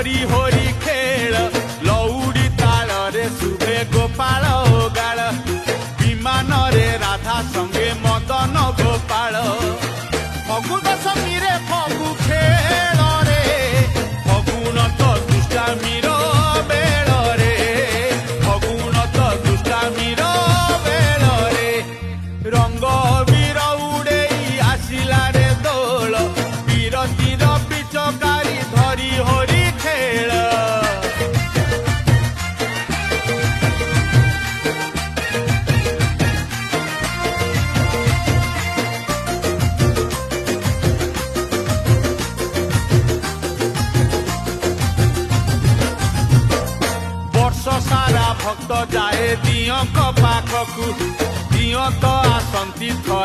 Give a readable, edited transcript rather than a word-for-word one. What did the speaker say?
हरि हरि खेल लौड़ी ताल रे शुभे गोपाल गाल विमान रे राधा संगे मदन गोपाल फगु दशमी रे फगु खेल रे फगुन तो दुष्टामीर बेल रे फगुन तो दुष्टामीर बेल रे रंग वीर उड़े आसिला रे दोल बीरतीर पिचकारी धरी हरि खेल सारा भक्त जाए दियों पाखकू दियों तो आसंती